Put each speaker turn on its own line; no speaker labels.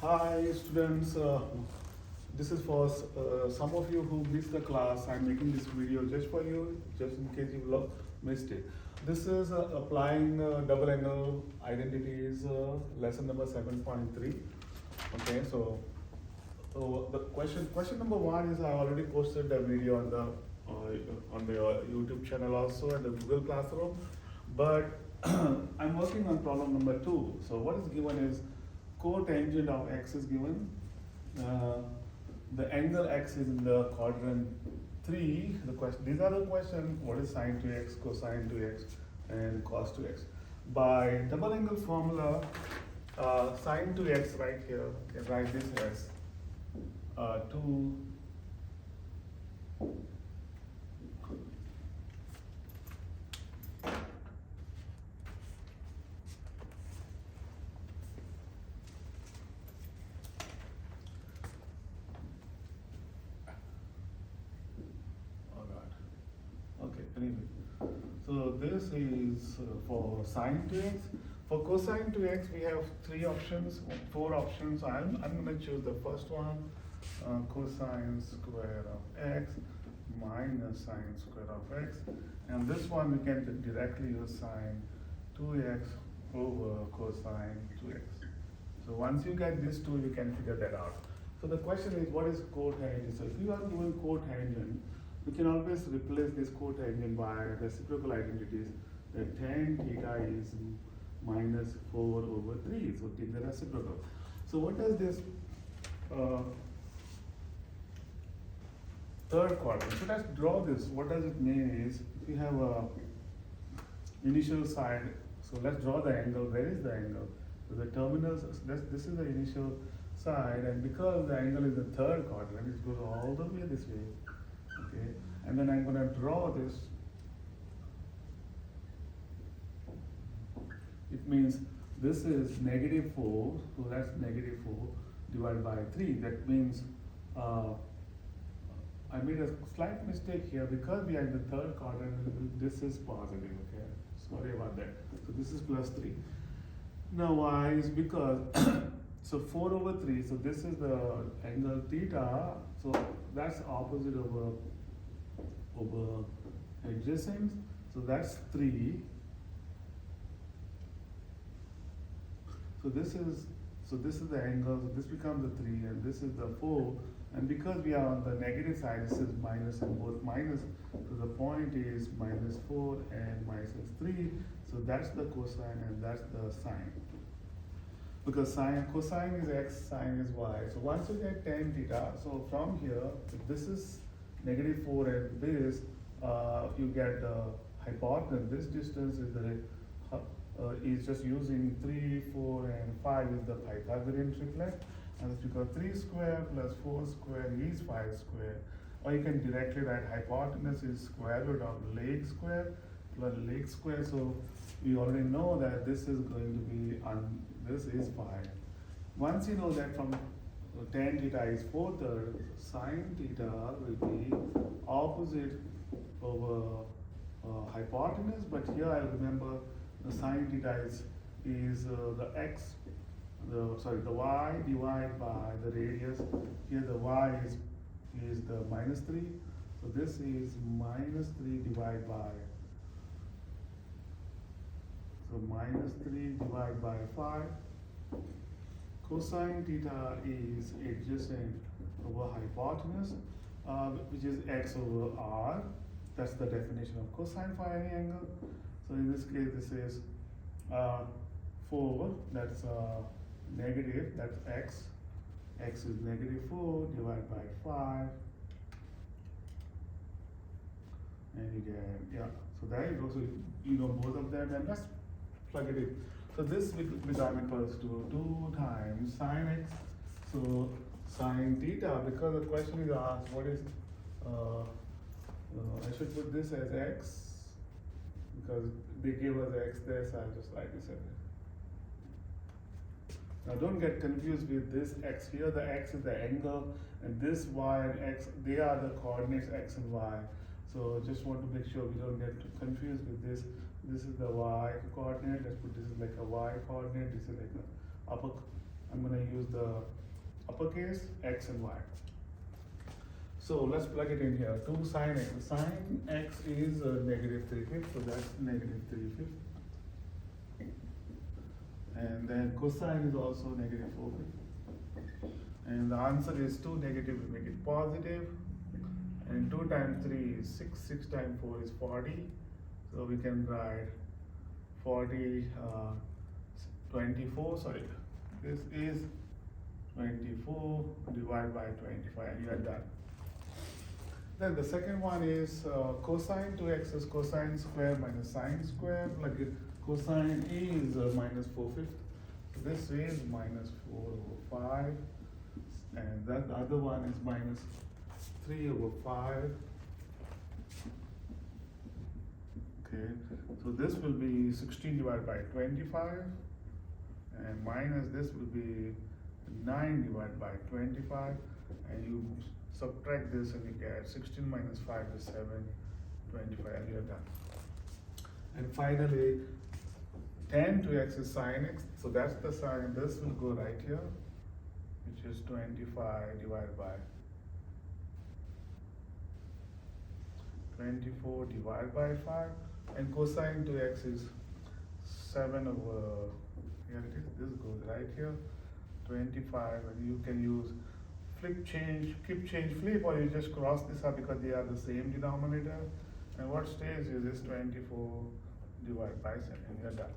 Hi students, this is for some of you who missed the class. I'm making this video just for you, just in case you missed it. This is applying double angle identities, lesson number 7.3. Okay, so the question number one is I already posted the video on the YouTube channel also and the Google Classroom, but I'm working on problem number two. So what is given is cotangent of x is given. The angle x is in the quadrant 3. These are the questions: what is sine 2x, cosine 2x, and cos 2x. By double angle formula, sine 2x right here, you can write this as 2 oh god. Okay, anyway. So this is for sine 2x. For cosine 2x, we have four options. I'm going to choose the first one, cosine square of x minus sine square of x. And this one we can directly use sine 2x over cosine 2x. So once you get these two, you can figure that out. So the question is, what is cotangent? So if you are given cotangent, we can always replace this cotangent by reciprocal identities. That tan theta is minus 4 over 3. So take the reciprocal. So what does this third quadrant? So let's draw this. What does it mean is, if you have a initial side, so let's draw the angle. Where is the angle? So the terminals, this is the initial side, and because the angle is the third quadrant, it goes all the way this way. Okay, and then I'm going to draw this. It means this is negative 4, so that's negative 4 divided by 3. That means I made a slight mistake here because we are in the third quadrant. This is positive, okay? Sorry about that. So this is plus 3. Now why is because, so 4 over 3, so this is the angle theta, so that's opposite over adjacent, so that's 3. So this is the angle, so this becomes the 3 and this is the 4, and because we are on the negative side, this is minus and both minus, so the point is minus 4 and minus 3, so that's the cosine and that's the sine. Because cosine is x, sine is y. So once you get tan theta, so from here, if this is negative 4 and this, you get the hypotenuse. This distance is is just using 3, 4, and 5 is the Pythagorean triplet. And it's because 3 square plus 4 square is 5 square. Or you can directly write hypotenuse is square root of leg square plus leg square. So we already know that this is going to be this is 5. Once you know that from tan theta is 4/3, sine theta will be opposite over hypotenuse, but here I remember the sine theta is the x, the y divided by the radius. Here the y is the minus 3, so this is minus 3 divided by, so minus 3 divided by 5. Cosine theta is adjacent over hypotenuse, which is x over r. That's the definition of cosine for any angle. So in this case, this is 4, that's negative, that's x. X is negative 4 divided by 5. And you get, yeah, so there you go. So you know both of them, and let's plug it in. So this become equals to 2 times sine x. So sine theta, because the question is asked, what is, I should put this as x, because they gave us x there, so I'll just write this in there. Now don't get confused with this x here. The x is the angle, and this y and x, they are the coordinates x and y. So just want to make sure we don't get confused with this. This is the y coordinate. Let's put this is like a y coordinate. This is like a I'm gonna use the uppercase X and Y. So let's plug it in here. 2 sine X. Sine X is negative 3/5, so that's negative 3/5. And then cosine is also negative 4/5. And the answer is 2 negative, we make it positive. And 2 times 3 is 6, 6 times 4 is 40. So we can write 40, 24, sorry. This is 24 divided by 25, and you are done. Then the second one is cosine 2x is cosine square minus sine square. Like cosine is minus 4/5. This is minus 4/5. And that the other one is minus 3/5. Okay, so this will be 16 divided by 25. And minus this will be 9 divided by 25. And you subtract this and you get 16 minus 5 is 7, 25, and you're done. And finally, tan 2x is sine x, so that's the sine. This will go right here, which is 25 divided by 24 divided by 5. And cosine 2x is 7 over, here it is, this goes right here, 25, and you can use flip change, keep change flip, or you just cross this up because they are the same denominator. And what stays is this 24 divided by 7, and you're done.